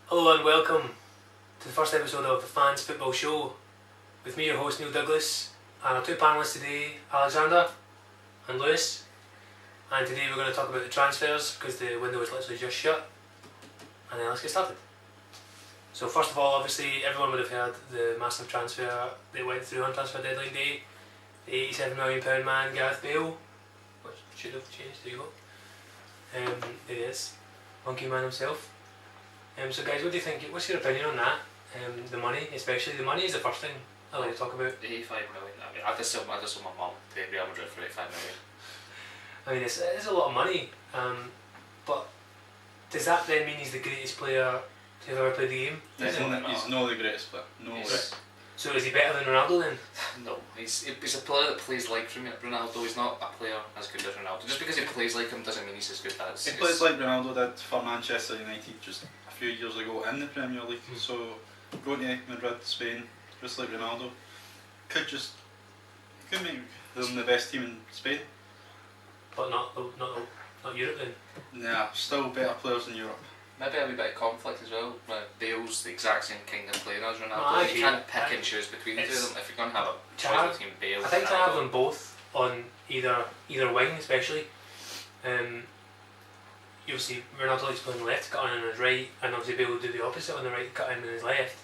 Hello and welcome to the first episode of the Fans Football Show with me, your host Neil Douglas, and our two panellists today, Alexander and Lewis. And today we're going to talk about the transfers because the window is literally just shut. And then let's get started. So first of all, obviously everyone would have heard the massive transfer that went through on transfer deadline day. The £87 million man Gareth Bale, which should have changed. There you go. There he is, monkey man himself. So guys, what do you think? What's your opinion on that? The money, especially the money, is the first thing I'd like to talk about. 85 million. I mean, I just sold my mum to Real Madrid for 85 million. I mean, it's a lot of money. But does that then mean he's the greatest player to have ever played the game? He's not the greatest player. No way. So is he better than Ronaldo then? No, he's a player that plays like Ronaldo. He's not a player as good as Ronaldo. Just because he plays like him doesn't mean he's as good as. He plays like Ronaldo did for Manchester United just a few years ago in the Premier League. So going to Madrid, Spain, just like Ronaldo, could make them the best team in Spain. But not Europe then? Nah, still better players in Europe. Maybe a wee bit of conflict as well. Bale's the exact same kind of player as Ronaldo. No, you can't pick and choose between the two of them. If you're going to have a choice between Bale I think and to Ronaldo, have them both on either wing especially. Obviously Ronaldo likes playing left, cut in on his right, and obviously Bale will do the opposite on the right, cut in on his left.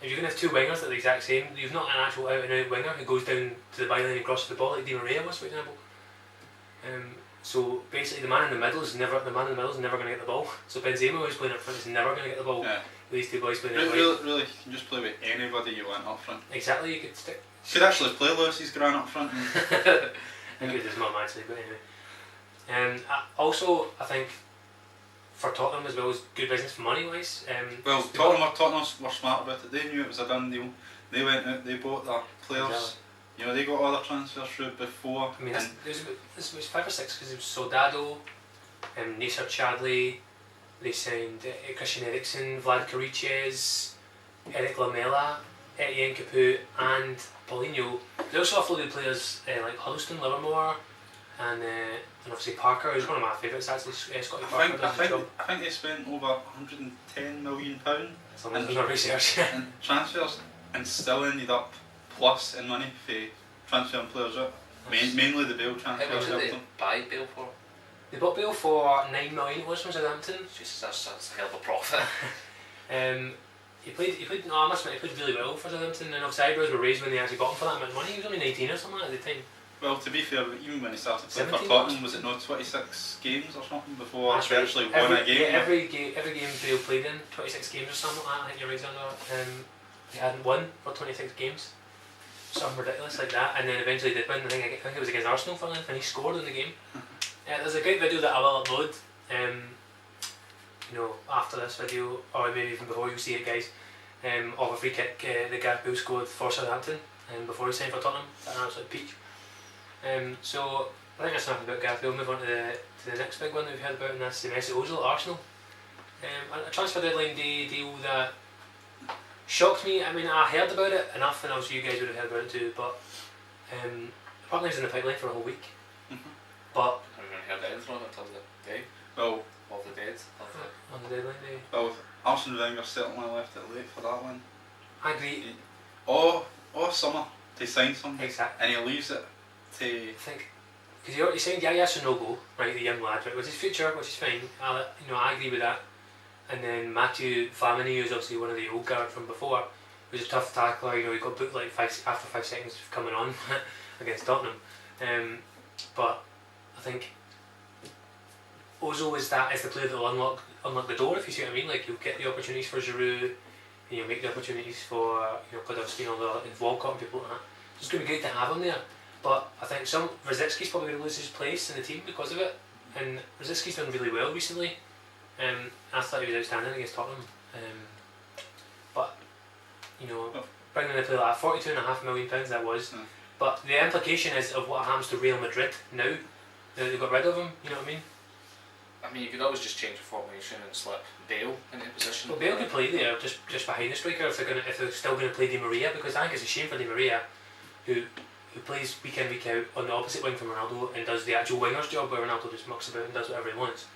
If you're going to have two wingers that are the exact same, you've not an actual out and out winger who goes down to the byline and crosses the ball like Di Maria was, for example. So basically the man in the middle is never going to get the ball. So Benzema, who's playing up front, is never going to get the ball. Yeah. These two boys playing Really, you can just play with anybody you want up front. Exactly, you could stick. Could actually play Lewis's Gran up front. I think it is mum actually, but anyway. Also, I think for Tottenham as well as good business for money wise. Well, Tottenham were smart about it. They knew it was a done deal. They went out, they bought their players. Exactly. You know, they got all their transfers through before. I mean, this was 5 or 6 because it was Soldado, Nacer Chadley, they signed Christian Eriksen, Vlad Kariches, Eric Lamela, Etienne Capoue and Paulinho. They also offloaded players like Huddleston, Livermore and obviously Parker, who's one of my favourites actually, Scotty Parker does his job. I think they spent over £110 million in our research. in transfers and still ended up plus in money for transferring players out. Mainly the Bale how much transfers. did they buy Bale for? They bought Bale for $9 million. It was from Southampton. Jesus, that's a hell of a profit. He played. No, I must admit, he played really well for Southampton. And obviously eyebrows were raised when they actually bought him for that amount of money. He was only 19 or something at the time. Well, to be fair, even when he started playing for 17 Tottenham, was it not 26 games or something before he actually won a game? Yeah, every game Bale played in, 26 games or something like that. I think you're right, Alexander. He hadn't won for 26 games. Something ridiculous like that, and then eventually did win. I think it was against Arsenal for him, and he scored in the game. There's a great video that I will upload. After this video, or maybe even before you see it, guys, of a free kick that Gareth Bale scored for Southampton, before he signed for Tottenham. That's an absolute peach. So I think that's enough about Gareth Bale. Move on to the next big one that we've heard about, and that's the Mesut Ozil at Arsenal. A transfer deadline day deal that shocked me. I mean, I heard about it enough, and obviously you guys would have heard about it too, but apparently it's in the pipeline for a whole week. But I haven't heard anything until the day Well, of the dead. on the deadline day, well, Arsene Wenger certainly left it late for that one. I agree. All summer to sign something, Exactly. and he leaves it to. I think because he signed Yaya Sonogo, right, the young lad, right, with his future, which is fine. I agree with that. And then Mathieu Flamini, who's obviously one of the old guard from before, who's a tough tackler. He got booked like after 5 seconds of coming on against Tottenham. But I think Ozil is the player that will unlock the door, if you see what I mean. Like, you'll get the opportunities for Giroud, and you'll make the opportunities for Podolski and Walcott and people like that. So it's going to be great to have him there. But I think Rosický's probably going to lose his place in the team because of it. And Rosický's done really well recently. I thought he was outstanding against Tottenham. But bringing in a player like £42.5 million that was. But the implication is of what happens to Real Madrid now that they've got rid of him. You know what I mean? I mean, you could always just change the formation and slip Bale into position. Well, Bale could play there just behind the striker if they're still going to play Di Maria, because I think it's a shame for Di Maria, who plays week in week out on the opposite wing from Ronaldo and does the actual winger's job where Ronaldo just mucks about and does whatever he wants.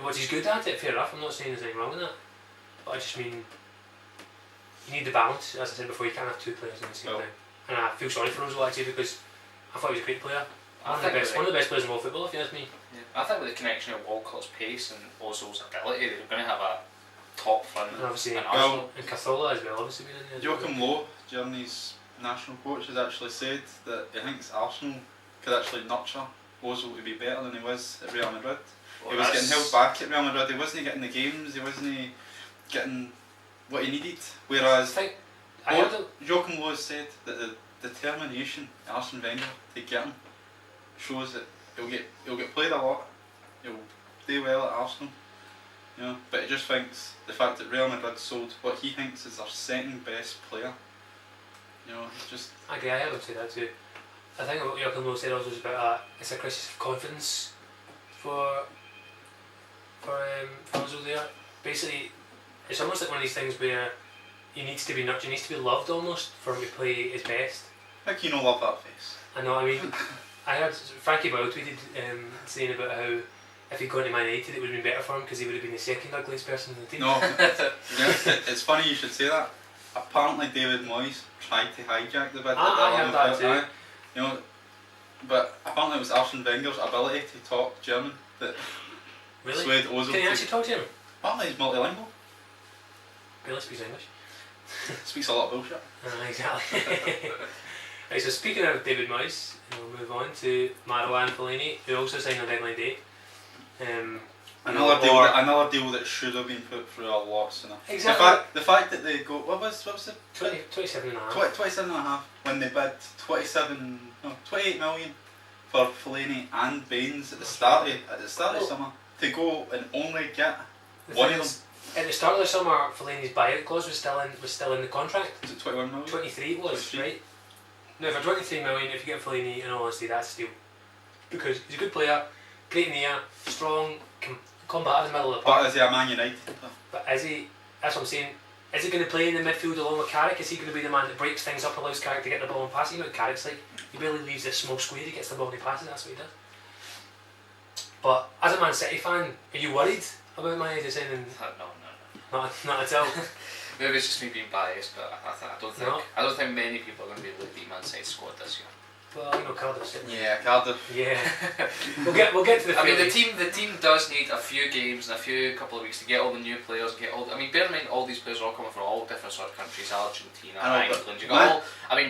what he's good at it, fair enough, I'm not saying there's anything wrong with that. But I just mean, you need the balance, as I said before, you can't have two players in the same time. And I feel sorry for Ozil actually, because I thought he was a great player. One of the best players in world football, if you ask me. Yeah. I think with the connection of Walcott's pace and Ozil's ability, they're going to have a top front. And obviously, and Cazorla as well, obviously being in there. Joachim Low, Germany's national coach, has actually said that he thinks Arsenal could actually nurture Ozil to be better than he was at Real Madrid. He was getting held back at Real Madrid, he wasn't getting the games, he wasn't getting what he needed. Whereas Joachim Low said that the determination of Arsene Wenger to get him shows that he'll get played a lot, he'll do well at Arsenal, you know, but he just thinks the fact that Real Madrid sold what he thinks is their second best player, you know, it's just... I agree, I heard him say that too. I think what Joachim Low said also was about it's a crisis of confidence for Ozil there. Basically, it's almost like one of these things where he needs to be nurtured, he needs to be loved almost for him to play his best. How can you not love that face? I know, I mean, I heard Frankie Boyle tweeted saying about how if he'd gone to Man United it would have been better for him because he would have been the second ugliest person in the team. No, it's funny you should say that. Apparently David Moyes tried to hijack the bid. I heard that too. You know, but apparently it was Arsene Wenger's ability to talk German that swayed Ozil. Can he actually talk German? Apparently he's multilingual. Barely speaks English. Speaks a lot of bullshit. Exactly. Right, so speaking of David Moyes, we'll move on to Marouane Fellaini, who also signed on deadline day. Another deal that should have been put through a lot sooner. Exactly. The fact that they go, what was it? 27 and a half. 27 and a half when they bid 28 million for Fellaini and Baines at the start of summer to go and only get one of them. At the start of the summer, Fellaini's buyout clause was still in the contract. Was it 21 million? 23 it was, 23. right? Now for 23 million, if you get Fellaini, in all honesty, that's a steal. Because he's a good player, great in the air, strong, combative in the middle of the park. But is he a Man United? But is he, that's what I'm saying, is he going to play in the midfield along with Carrick? Is he going to be the man that breaks things up, allows Carrick to get the ball and pass? You know what Carrick's like? He barely leaves this small square, he gets the ball and he passes, that's what he does. But as a Man City fan, are you worried about Man United signing? No. Not at all. Maybe it's just me being biased, but I don't think many people are going to be able to beat Man City's squad this year. Well, you know, Cardiff's sitting there. Yeah, Cardiff. Yeah. We'll get to the. I mean, the team does need a few games and a couple of weeks to get all the new players. I mean, bear in mind all these players are all coming from all different sort of countries, Argentina, England. You got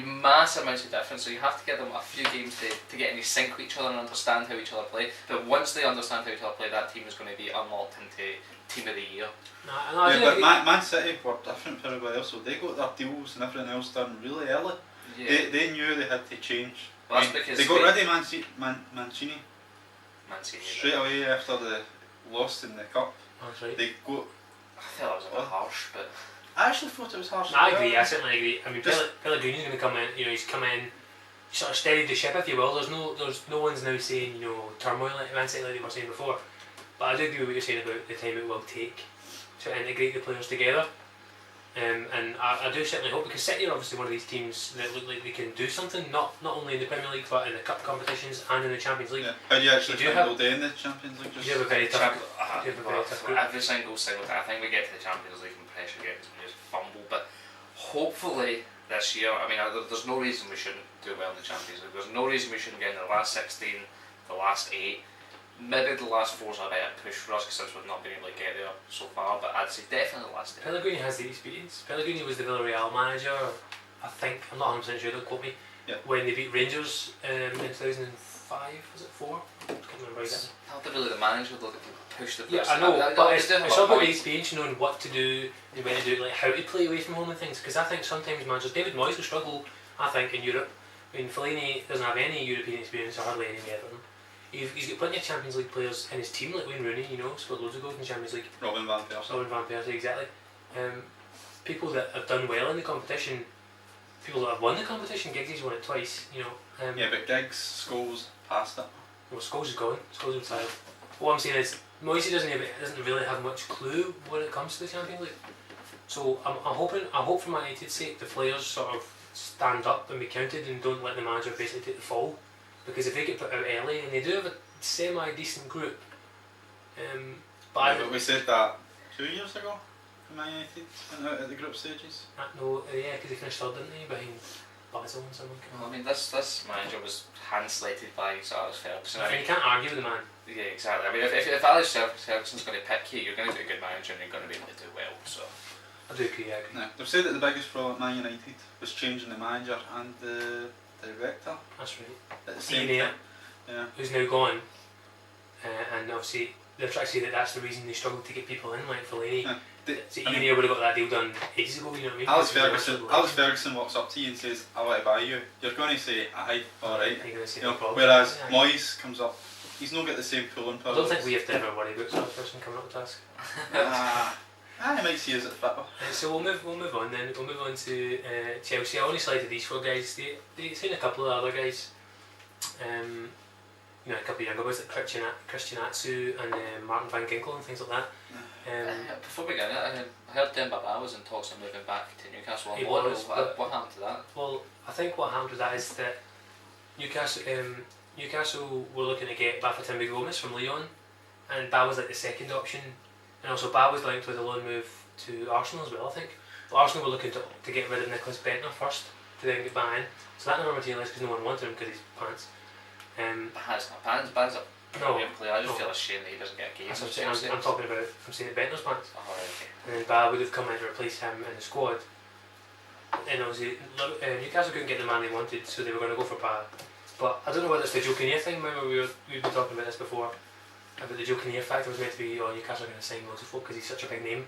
massive amounts of difference. So you have to get them a few games to get in sync with each other and understand how each other play. But once they understand how each other play, that team is going to be unlocked into Team of the Year. But Man City were different from everybody else, so they got their deals and everything else done really early. Yeah. They knew they had to change. Well, that's because they got rid of Mancini straight right. away after the loss in the cup. That's right. They got. I felt it was a bit harsh, but I actually thought it was harsh. I agree. I certainly agree. I mean, Pellegrini's going to come in. You know, he's come in, sort of steadied the ship, if you will. There's no one's now saying turmoil at Man City like they were saying before. But I do agree with what you're saying about the time it will take to integrate the players together. And I do certainly hope, because City are obviously one of these teams that look like they can do something, not only in the Premier League but in the cup competitions and in the Champions League. Yeah. How do you actually think they'll do in the Champions League? You have a very tough group. Every single day, I think we get to the Champions League and pressure gets we just fumble. But hopefully this year, I mean, there's no reason we shouldn't do well in the Champions League. There's no reason we shouldn't get in the last 16, the last 8. Maybe the last 4's a better push for us because we've not been able to get there so far, but I'd say definitely the last 8. Pellegrini has the experience. Pellegrini was the Villarreal manager, I think, I'm not 100% sure, don't quote me, when they beat Rangers in 2005, was it 4? I can't remember exactly. Not really the manager though, that can push the person. Yeah, I know, but it's all about the experience, knowing what to do and when to do it, like how to play away from home and things, because I think sometimes managers, David Moyes will struggle, I think, in Europe. I mean, Fellaini doesn't have any European experience or hardly any Everton. He's got plenty of Champions League players in his team, like Wayne Rooney, scored loads of goals in the Champions League. Robin van Persie, exactly. People that have done well in the competition, people that have won the competition, Giggs won it twice, yeah, but Giggs, Scholes, passed it. Well, Scholes is gone, Scholes is retired. What I'm saying is, Moisey doesn't really have much clue when it comes to the Champions League. So I hope for Man United's sake the players sort of stand up and be counted and don't let the manager basically take the fall. Because if they get put out early, and they do have a semi-decent group, But we said that 2 years ago. Man United went out at the group stages. No, yeah, because they finished third, didn't they, behind Basel and someone. Well, I mean, this manager was hand-selected by Sir Alex Ferguson. I mean, you can't argue with the man. Yeah, exactly. I mean, if Alex Ferguson's going to pick you, you're going to do a good manager and you're going to be able to do well. So I do agree. Yeah, they've said that the biggest problem at Man United was changing the manager and the director. That's right. At the same Ian, time. Yeah. who's now gone, and obviously they're trying to say that that's the reason they struggled to get people in, like Fellaini. Yeah. So Ian would have got that deal done ages ago. You know what I mean? Alex Ferguson walks up to you and says, "I want to buy you." You're going to say, "Aye, all right." You're going to say you no know, problem. whereas Yeah. Moyes comes up, he's not got the same pulling power. I don't think we have to ever worry about that person coming up to task. I might see us at fitter. So we'll move on then. We'll move on to Chelsea. I only selected these 4 guys. They seen a couple of other guys. You know, a couple of younger boys like Christian Atsu and Martin Van Ginkel and things like that. before we get it, I heard Dembaba was in talks of moving back to Newcastle. What happened to that? Well, I think what happened with that is that Newcastle were looking to get Bafétimbi Gomes from Lyon, and Ba was like the second option, and also Ba was linked with a loan move to Arsenal as well, I think. But Arsenal were looking to get rid of Nicholas Bentner first, to then get Ba in. So that never materialised because no one wanted him because he's pants. Ban's a No, brilliant player. I just no. feel ashamed that he doesn't get a game. That's what I'm talking about. I'm saying that Bentner's pants. Oh, right, okay. And then Ba would have come in to replace him in the squad. And obviously Newcastle couldn't get the man they wanted, so they were going to go for Ba. But I don't know whether it's the Joe Kinnear thing. Remember we've been talking about this before, about the Joe Kinnear factor was meant to be, Newcastle are going to sign loads of folk because he's such a big name.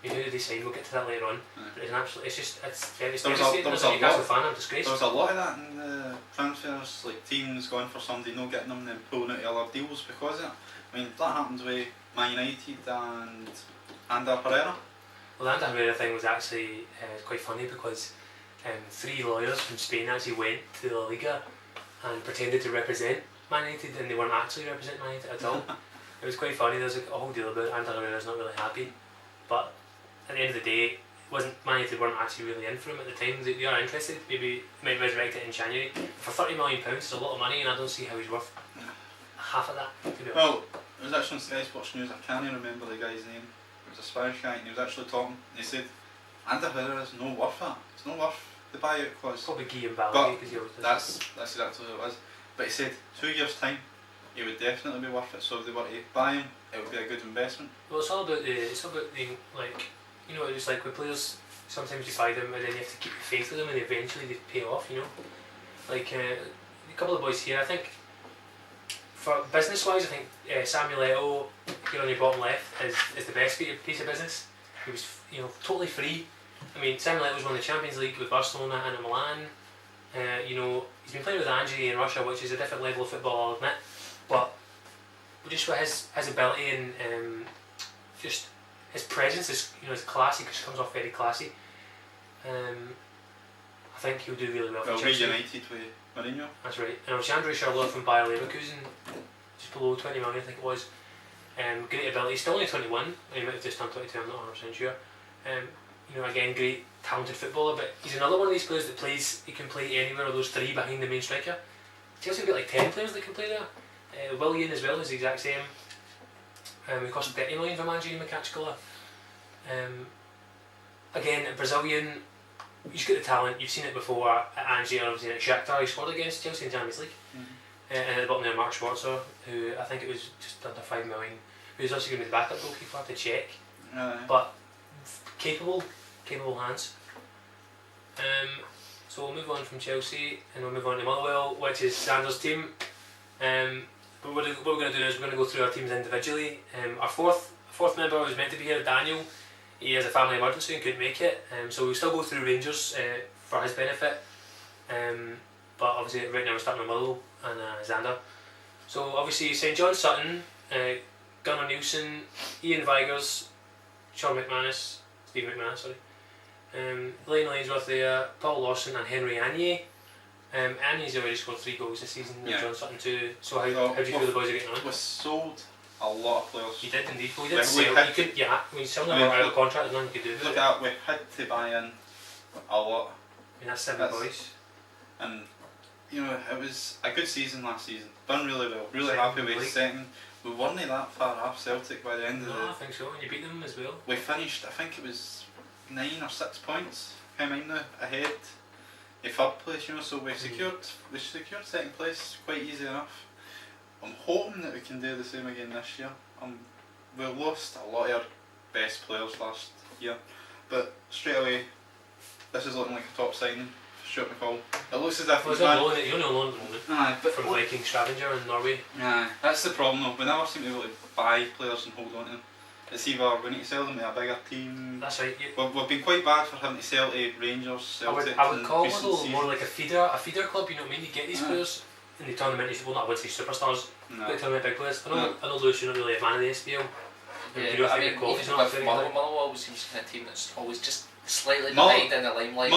I mean, who did they sign? We'll get to that later on. But it's devastating. As a Newcastle fan, I'm disgraced. There was a lot of that in the transfers, like teams going for somebody, not getting them, and then pulling out other deals because of it. I mean, that happened with Man United and Ander Pereira. Well, the Ander Pereira thing was actually quite funny because 3 lawyers from Spain actually went to the La Liga and pretended to represent Man United, and they weren't actually representing Man United at all. It was quite funny. There's a whole deal about it. Ander Pereira's not really happy, but at the end of the day, Man United weren't actually really in for him at the time. They are interested. Maybe might resurrect it in January. For £30 million, it's a lot of money, and I don't see how he's worth half of that. To be honest. Well, it was actually on Sky Sports News. I can't even remember the guy's name. It was a Spanish guy, and he was actually talking. He said, "Ander Pereira is no worth it. It's not worth the buyout clause." Probably Guillaume Balaguer because he always does. That's exactly what it was. But he said 2 years time, it would definitely be worth it. So if they were to buy him, it would be a good investment. Well, it's all about the like, you know, it's like with players. Sometimes you buy them and then you have to keep the faith with them, and eventually they pay off. You know, like a couple of boys here. I think for business wise, I think Samuel Eto'o here on your bottom left is the best piece of business. He was totally free. I mean, Samuel Eto'o's won the Champions League with Barcelona and Milan. He's been playing with Angie in Russia, which is a different level of football, I'll admit. But just for his ability and just his presence, his classy, because he comes off very classy. I think he'll do really well for Chelsea. United with Mourinho. That's right. And Alexandre Charlotte from Bayer Leverkusen, just below 20 million, I think it was. Great ability. He's still only 21. He might have just turned 22. I'm not 100% sure. Again, great talented footballer, but he's another one of these players that plays. He can play anywhere of those 3 behind the main striker. Chelsea have got like 10 players that can play there. Willian as well is the exact same. It cost 30 million for Manji and Makachkola. Again, a Brazilian. He's got the talent. You've seen it before at Angie, and obviously at Shakhtar. He scored against Chelsea in the Champions League. And at the bottom there, Mark Schwarzer, who I think it was just under 5 million. Who's also going to be the backup goalkeeper to check. But capable hands. So we'll move on from Chelsea and we'll move on to Motherwell, which is Sanders' team. But what we're going to do is we're going to go through our teams individually. Our fourth member was meant to be here, Daniel. He has a family emergency and couldn't make it. So we'll still go through Rangers for his benefit. But obviously right now we're starting with Motherwell and Xander. So obviously St John Sutton, Gunnar Nielsen, Ian Vigurs, Steve McManus, sorry. Lionel Ainsworth there, Paul Lawson and Henry Anye. Anye's already scored 3 goals this season, and John Sutton 2. So how do you feel the boys are getting on? We sold a lot of players. You did indeed. Well, you did sell. Some of them were out of contract and nothing you could do. Look at, we had to buy in a lot. I mean, that's 7 boys. And it was a good season last season. Done really well. Really happy with second. we weren't that far off Celtic by the end of the... No, I think so, and you beat them as well. We finished, I think it was 9 or 6 points, can't mind now, ahead of third place, you know, so we secured second place quite easy enough. I'm hoping that we can do the same again this year. We lost a lot of our best players last year, but straight away, this is looking like a top signing for Stuart McCall. It looks as if Well, he's you're only on loan at the moment. Aye, but from Viking Stavanger in Norway. Aye, that's the problem though. We never seem to be able to buy players and hold on to them. It's either we need to sell them to a bigger team. That's right. We've been quite bad for having to sell to Rangers, Celtic. I would call it more like a feeder club. You know what I mean? You get these players and they turn them into, well, not I would say superstars, but they turn them into big players. I know Lewis, you're not really a fan of the SPL. Yeah, I mean, even with Motherwell always seems kind of team that's always just slightly behind in the limelight.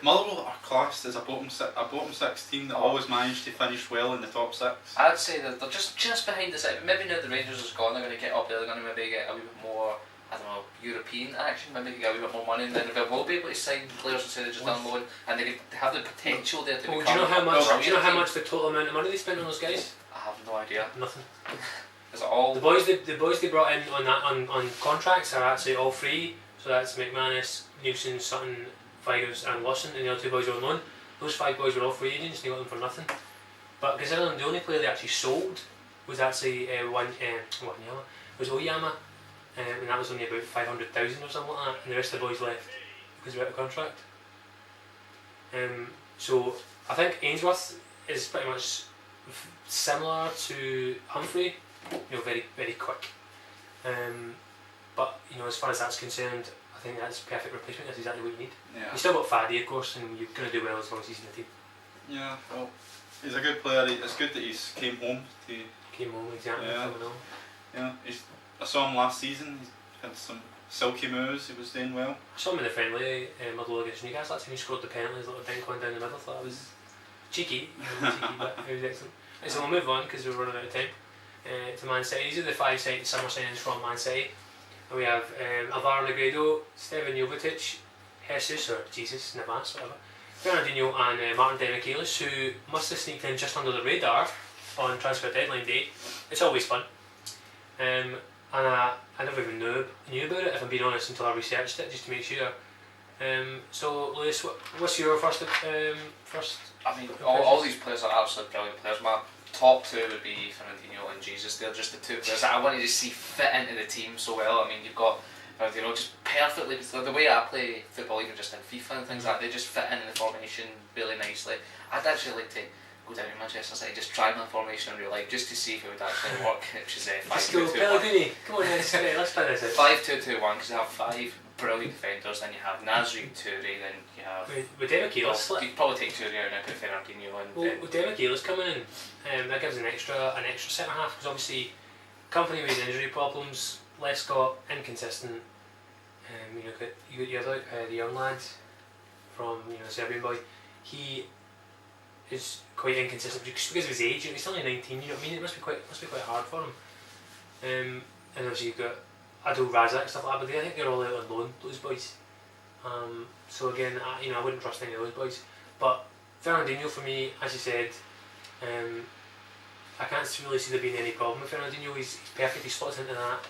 Motherwell are classed as a bottom six team that always manage to finish well in the top 6. I'd say that they're just behind the side. Maybe now the Rangers is gone, they're going to get up there. They're going to maybe get a wee bit more, I don't know, European action. Maybe get a wee bit more money, and then they will be able to sign players instead of just on loan, and they have the potential there to become. Do you know how much the total amount of money they spent on those guys? I have no idea. Nothing. Is it all the boys they brought in on contracts are actually all free. So that's McManus, Nielsen, Sutton, Vigors and Lawson, and the other 2 boys are on loan. Those 5 boys were all free agents and they got them for nothing. But considering the only player they actually sold was actually Oyama, and that was only about 500,000 or something like that, and the rest of the boys left because they're out of contract. So I think Ainsworth is pretty much similar to Humphrey, you know, very, very quick. But you know, as far as that's concerned, I think that's perfect replacement. That's exactly what you need. Yeah. You still got Faddy, of course, and you're going to do well as long as he's in the team. Yeah, well, he's a good player. It's good that he's came home. Exactly. Yeah, I saw him last season. He had some silky moves. He was doing well. I saw him in the friendly Motherwell against Newcastle. That's when he scored the penalty, his little dink one down the middle. I thought that was cheeky, but it was excellent. And so we'll move on because we're running out of time. To Man City. These are the 5 summer signings from Man City. And we have Alvaro Negredo, Stevan Jovetic, Jesus or Jesus Navas, whatever, Bernardinho and Martin Demichelis, who must have sneaked in just under the radar on transfer deadline day. It's always fun. And I never even knew about it, if I'm being honest, until I researched it just to make sure. So Lewis, what's your first? I mean, all these players are absolutely brilliant players. My top 2 would be Fernandinho and Jesus. They're just the 2 players that I wanted to see fit into the team so well. I mean, you've got Fernandinho just perfectly. The way I play football, even just in FIFA and things like that, they just fit into the formation really nicely. I'd actually like to go down to Manchester City, just try my formation in real life, just to see if it would actually work. Which is 5-2-2-1. Come on, let's try this out. 5-2-2-1, because you have 5 brilliant defenders, then you have Nasri, Toure, then you have... With Demichelis, you'd probably take Toure out and put Fernandinho in. Well, with Demichelis coming in, that gives an extra centre half, because obviously company with injury problems, Lescott, inconsistent. You got the young lad from the Serbian boy. He is quite inconsistent because of his age. He's only 19. You know what I mean? It must be quite hard for him. And obviously you've got Adil Razak, stuff like that, but I think they're all out on loan, those boys. So again, I wouldn't trust any of those boys. But Fernandinho, for me, as you said, I can't really see there being any problem with Fernandinho. He's perfect. He slots into that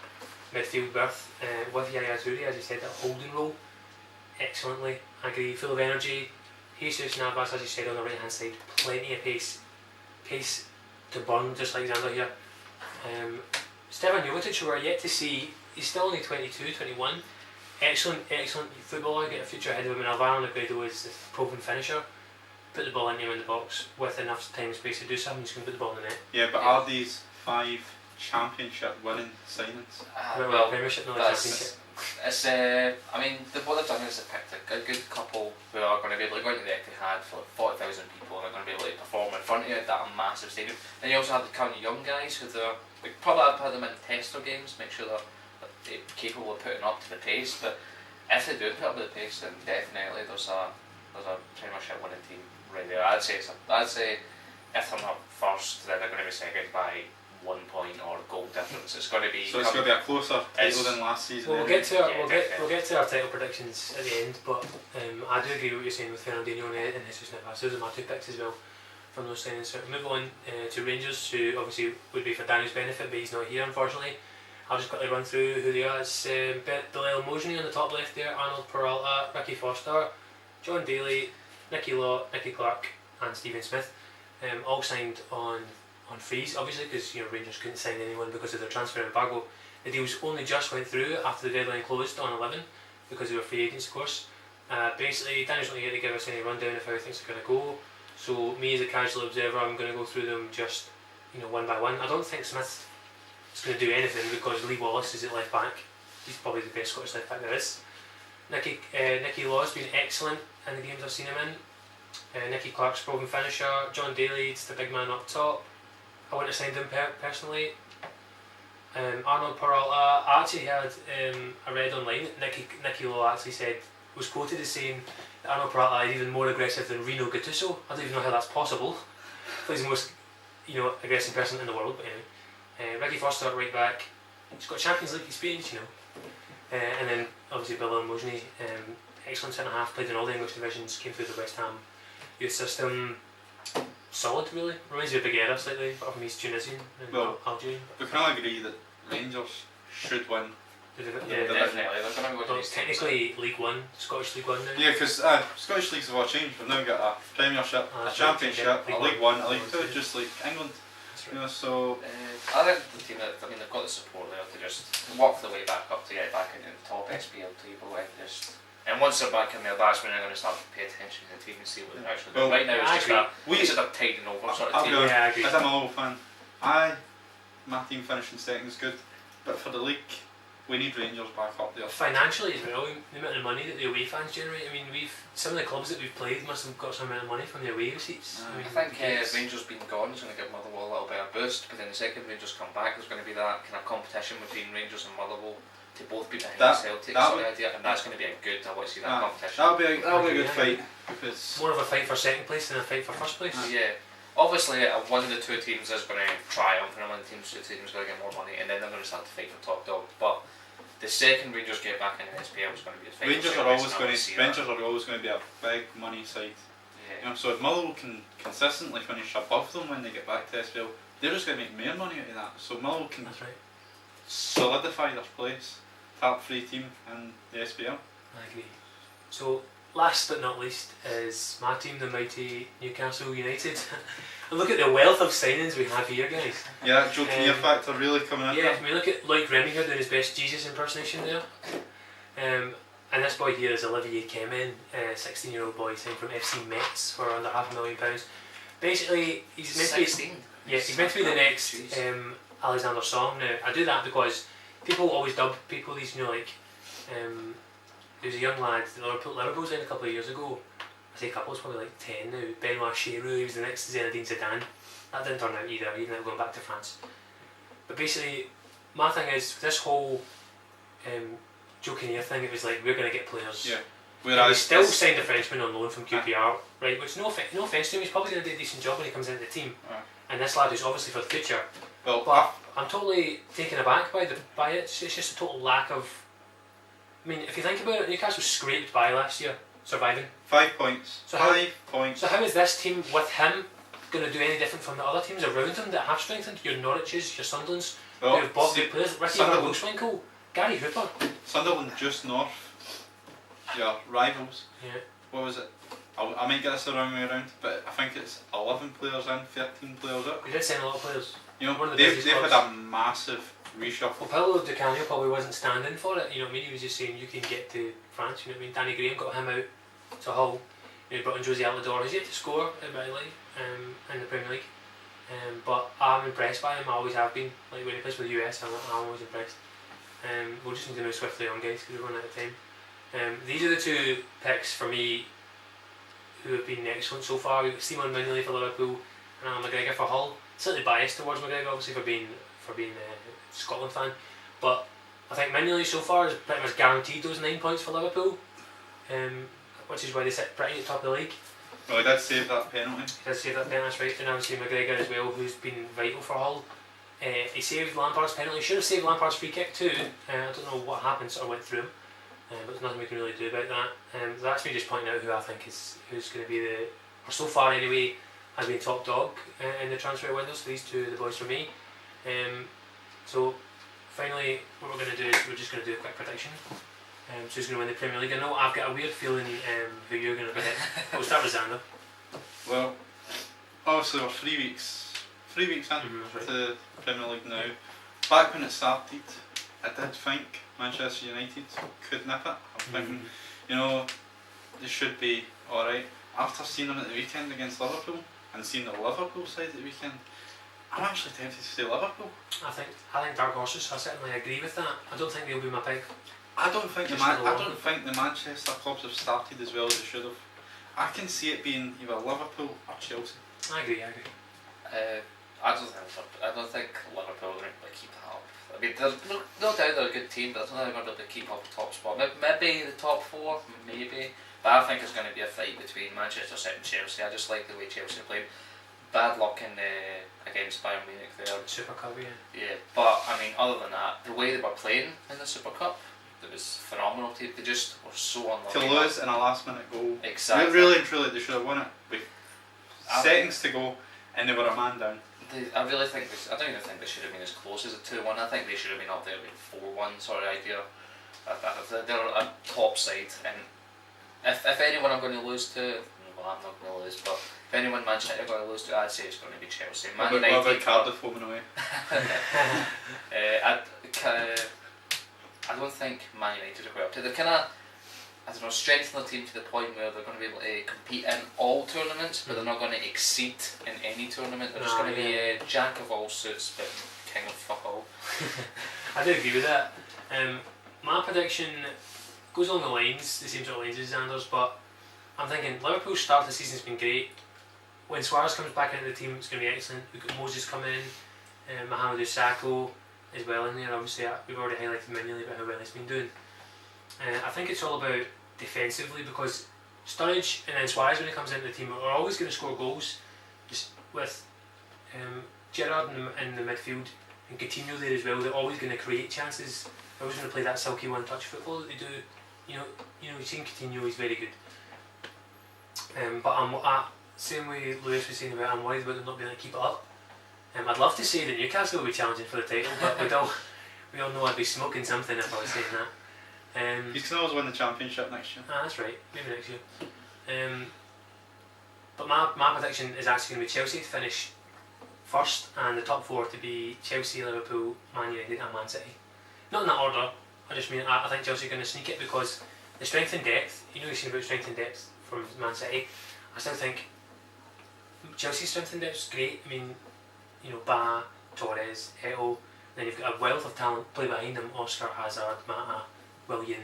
midfield berth with Yaya Toure, as you said, that holding role excellently. I agree, full of energy. Jesus Navas, as you said, on the right hand side, plenty of pace to burn, just like Xander here. Stevan Jovetic, who we're yet to see, he's still only 22, 21. Excellent footballer, get a future ahead of him. And Alvaro Negredo is the proven finisher. Put the ball into him in the box with enough time and space to do something, he's going to put the ball in the net. Yeah, but are these 5 championship winning signings? Well, Premiership, not Championship. It's, what they've done is they've picked a good couple who are going to be able to go into the Etihad for 40,000 people and are going to be able to perform in front of you at that massive stadium. Then you also have the kind of young guys who probably put them in tester games, make sure they're capable of putting up to the pace. But if they do put up the pace, then definitely there's a Premiership winning team right there. I'd say if they're not first, then they're going to be second by 1 point or goal difference. It's going to be. So it's going to be a closer title than last season. Well, we'll get to our title predictions at the end, but I do agree with what you're saying with Fernandinho and Jesus Navas. Those are my 2 picks as well. from those signings. So move on to Rangers, who obviously would be for Danny's benefit, but he's not here unfortunately. I'll just quickly run through who they are. It's Bilal Mosney on the top left there, Arnold Peralta, Ricky Foster, John Daly, Nicky Law, Nicky Clark and Stephen Smith. All signed on freeze, obviously, because Rangers couldn't sign anyone because of their transfer embargo. The deals only just went through after the deadline closed on 11 because they were free agents, of course. Basically, Danny's not here to give us any rundown of how things are going to go. So me as a casual observer, I'm going to go through them just one by one. I don't think Smith is going to do anything because Lee Wallace is at left back. He's probably the best Scottish left back there is. Nicky Law's been excellent in the games I've seen him in. Nicky Clark's proven finisher. John Daly's the big man up top. I wouldn't have signed him personally. Arnold Peralta, I actually had I read online that Nicky Law actually was quoted as saying that Arnold Peralta is even more aggressive than Rino Gattuso. I don't even know how that's possible. He's the most aggressive person in the world, but anyway. Ricky Foster at right back. He's got Champions League experience, and then obviously Bilal Mosney, excellent centre half, played in all the English divisions, came through the West Ham youth system. Solid, really. Reminds me of Big Era slightly, but from he's Tunisian and Algerian. We can all agree that Rangers should win. Yeah, definitely. They're going to go to technically League One, Scottish League One now. Yeah, because Scottish Leagues have all changed. We've now got a Premiership, a Championship, a League One, a League Two, just like England. Right. So I think the team, they've got the support there to just work their way back up to get back into the top SPL table and once they're back in there, that's when they're going to start to pay attention to the team and see what they're actually doing. Right now, it's just a tiding over sort of team. Yeah, I agree. As a Motherwell fan, my team finishing second is good, but for the league, we need Rangers back up there. Financially as well, the amount of money that the away fans generate. I mean, some of the clubs that we've played must have got some amount of money from the away receipts. I think Rangers being gone is going to give Motherwell a little bit of a boost, but then the second Rangers come back, there's going to be that kind of competition between Rangers and Motherwell to both be behind Celtic, and that's going to be a good. I want to see that competition. That'll be a good fight. Because more of a fight for second place than a fight for first place. Yeah. Obviously, one of the two teams is going to triumph, and one of the two teams is going to get more money, and then they're going to start to fight for top dog. But the second Rangers get back in the SPL is going to be a fight. Rangers are always going to be a big money side. Yeah. So if Motherwell can consistently finish above them when they get back to SPL, they're just going to make more money out of that. So Motherwell can solidify their place, top 3 team in the SPL. I agree. So last but not least is my team, the mighty Newcastle United. And look at the wealth of signings we have here, guys. Yeah, Joe Kinnear factor really coming in. Yeah, I mean, look at Loic Remy here doing his best Jesus impersonation there. And this boy here is Olivier Kemen, 16-year-old boy signed from FC Metz for under £500,000. Basically, he's meant 16. to be. Yeah, he's meant to be the next Alexander Song. Now, I do that because people always dub people these, there was a young lad that Liverpool signed a couple of years ago. I say a couple, it's probably like 10 now. Benoit Cheyrou, he was the next Zinedine Zidane. That didn't turn out either, he ended up going back to France. But basically, my thing is, this whole Joe Kinnear thing, it was like, we're going to get players. Yeah. Whereas he still signed a Frenchman on loan from QPR, right? Which, no offence to him, he's probably going to do a decent job when he comes into the team. And this lad is obviously for the future. Well, but I'm totally taken aback by it. It's just a total lack of. I mean, if you think about it, Newcastle scraped by last year, surviving. 5 points. So 5 points. So how is this team with him going to do any different from the other teams around him that have strengthened? Your Norwiches, your Sunderlands, who have bought good players. Ricky Van Gary Hooper. Sunderland just north. Yeah, rivals. Yeah. What was it? I might get this the wrong way around, but I think it's 11 players in, 13 players out. We did sign a lot of players. They've had a massive reshuffle. Well, Paulo Di Canio probably wasn't standing for it, He was just saying you can get to France, Danny Graham got him out to Hull. He brought in Josie Altidore, who's yet to score, admittedly, in the Premier League. But I'm impressed by him, I always have been. Like when he plays for the US, I'm always impressed. We'll just need to move swiftly on, guys, because we're running out of time. These are the 2 picks for me who have been excellent so far. We've got Simon Mignolet for Liverpool and Alan McGregor for Hull. Slightly biased towards McGregor, obviously, for being a Scotland fan, but I think Mignolet so far has pretty much guaranteed those 9 points for Liverpool, which is why they sit pretty at the top of the league. Well, he did save that penalty. That's right, and obviously McGregor as well, who's been vital for Hull. He saved Lampard's penalty. He should have saved Lampard's free kick too. I don't know what happened, sort of went through him, but there's nothing we can really do about that. That's me just pointing out who I think who's going to be or so far anyway, has been top dog in the transfer window. So these two are the boys for me. So finally, what we're going to do is we're just going to do a quick prediction. So who's going to win the Premier League? I know I've got a weird feeling who you're going to predict. We'll start with Xander. Well, obviously we're 3 weeks in right. to the Premier League now. Back when it started, I did think Manchester United could nip it. I'm thinking, you know, they should be alright. After seeing them at the weekend against Liverpool and seeing the Liverpool side at the weekend, I'm actually tempted to say Liverpool. I think dark horses. I certainly agree with that. I don't think they'll be my pick. I don't think the Manchester clubs have started as well as they should have. I can see it being either Liverpool or Chelsea. I agree. I don't think Liverpool are going to keep that up. I mean, there's no doubt they're a good team, but I don't think they're going to be able to keep up the top spot. Maybe the top 4, maybe. But I think it's going to be a fight between Manchester City and Chelsea. I just like the way Chelsea played. Bad luck against Bayern Munich there. Super Cup, yeah. Yeah, but I mean, other than that, the way they were playing in the Super Cup, it was phenomenal. They just were so unlucky. To lose in a last-minute goal. Exactly. Really and truly, they should have won it with seconds to go, and they were a man down. I really think I don't even think they should have been as close as a 2-1. I think they should have been up there with 4-1 sort of idea. They're a top side, and if anyone I'm going to lose to, well, I'm not going to lose, but if anyone Manchester are going to lose to, I'd say it's going to be Chelsea. Man United. What about Cardiff home and away? I don't think Man United are quite up to. They're kind of, I don't know, strengthen their team to the point where they're going to be able to compete in all tournaments, but they're not going to exceed in any tournament. They're just going to be a jack of all suits, but king of fuck all. I do agree with that. My prediction goes along the lines, the same sort of lines as Xander's, but I'm thinking Liverpool's start of the season's been great. When Suarez comes back into the team, it's going to be excellent. We've got Moses come in, Mohamed Sakho as well in there. Obviously, we've already highlighted manually about how well he's been doing. I think it's all about defensively, because Sturridge and then Suarez, when he comes into the team, are always going to score goals. Just with Gerrard in the midfield and Coutinho there as well, they're always going to create chances. They're always going to play that silky one-touch football that they do. You know, you've seen Coutinho; he's very good. But same way Lewis was saying about, I'm worried about them not being able to keep it up. I'd love to say that Newcastle will be challenging for the title, but we all know I'd be smoking something if I was saying that. You can always win the championship next year. That's right, maybe next year. But my prediction is actually going to be Chelsea to finish first, and the top 4 to be Chelsea, Liverpool, Man United and Man City. Not in that order, I just mean I think Chelsea are going to sneak it because the strength and depth, you know you've seen about strength and depth from Man City, I still think Chelsea's strength and depth is great. I mean, you know, Ba, Torres, Eto'o, then you've got a wealth of talent play behind them, Oscar, Hazard, Mata, Willian,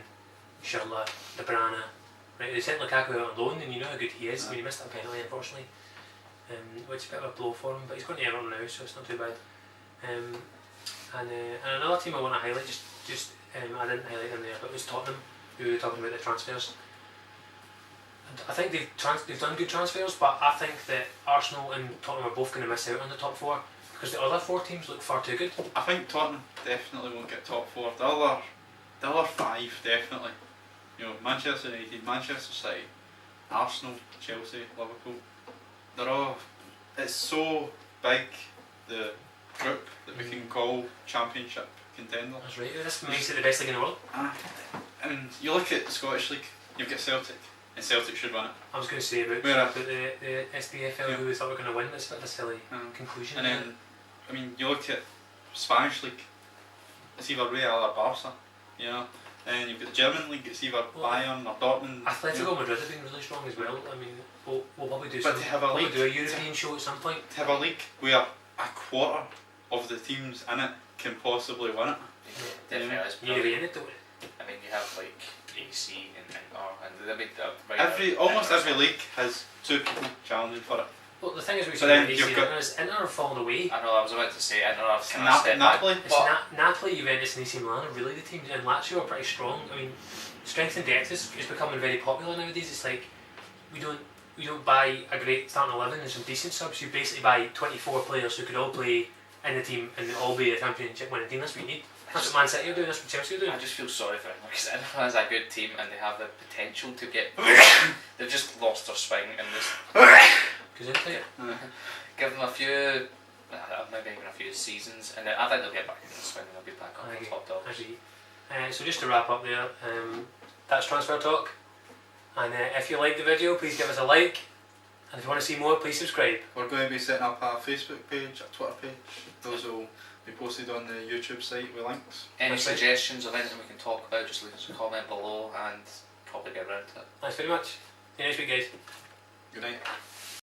Schürrle, De Bruyne. Right, they sent Lukaku out on loan and you know how good he is. I mean, he missed that penalty unfortunately, which is a bit of a blow for him, but he's going to Everton now, so it's not too bad. And another team I want to highlight, just I didn't highlight them there, but it was Tottenham, who we were talking about the transfers. And I think they've done good transfers, but I think that Arsenal and Tottenham are both going to miss out on the top 4 because the other 4 teams look far too good. I think Tottenham definitely won't get top 4. The other 5 definitely. You know, Manchester United, Manchester City, Arsenal, Chelsea, Liverpool. They're all. It's so big, the group that we can call championship contender. That's right. This makes it the best league in the world. I mean, you look at the Scottish League. You've got Celtic. And Celtic should win it. I was going to say about the SPFL who we thought were going to win, but it's a bit of a silly conclusion. And then, I mean, you look at Spanish League, it's either Real or Barca, you know. And you've got the German League, it's either Bayern or Dortmund. Atletico Madrid have been really strong as well. I mean, we'll probably do a European show at some point. To have a league where a quarter of the teams in it can possibly win it. Yeah, definitely. You're in it, don't you? I mean, you have like AC and almost every league has 2 people challenging for it. Well, the thing is, we've seen AC is Inter have fallen away. I know, I was about to say Inter have kind of stepped Napoli. back. Napoli, Juventus and AC Milan are really the teams, and Lazio are pretty strong. I mean, strength and depth is becoming very popular nowadays. It's like we don't buy a great starting 11 and some decent subs. You basically buy 24 players who could all play in the team and all be a championship winning team. That's what you need. That's what Man City are doing, that's what Chelsea are doing. I just feel sorry for them because Inter has a good team and they have the potential to get. They've just lost their swing and this. goes into it. Give them a few, maybe even a few seasons, and I think they'll get back in the swing and they'll be back on the top dogs. I agree. So just to wrap up there, that's transfer talk. And if you like the video, please give us a like. And if you want to see more, please subscribe. We're going to be setting up a Facebook page, a Twitter page. Those will be posted on the YouTube site with links. Any suggestions of anything we can talk about, just leave us a comment below and probably get around to it. Thanks very much. See you next week, guys. Good night.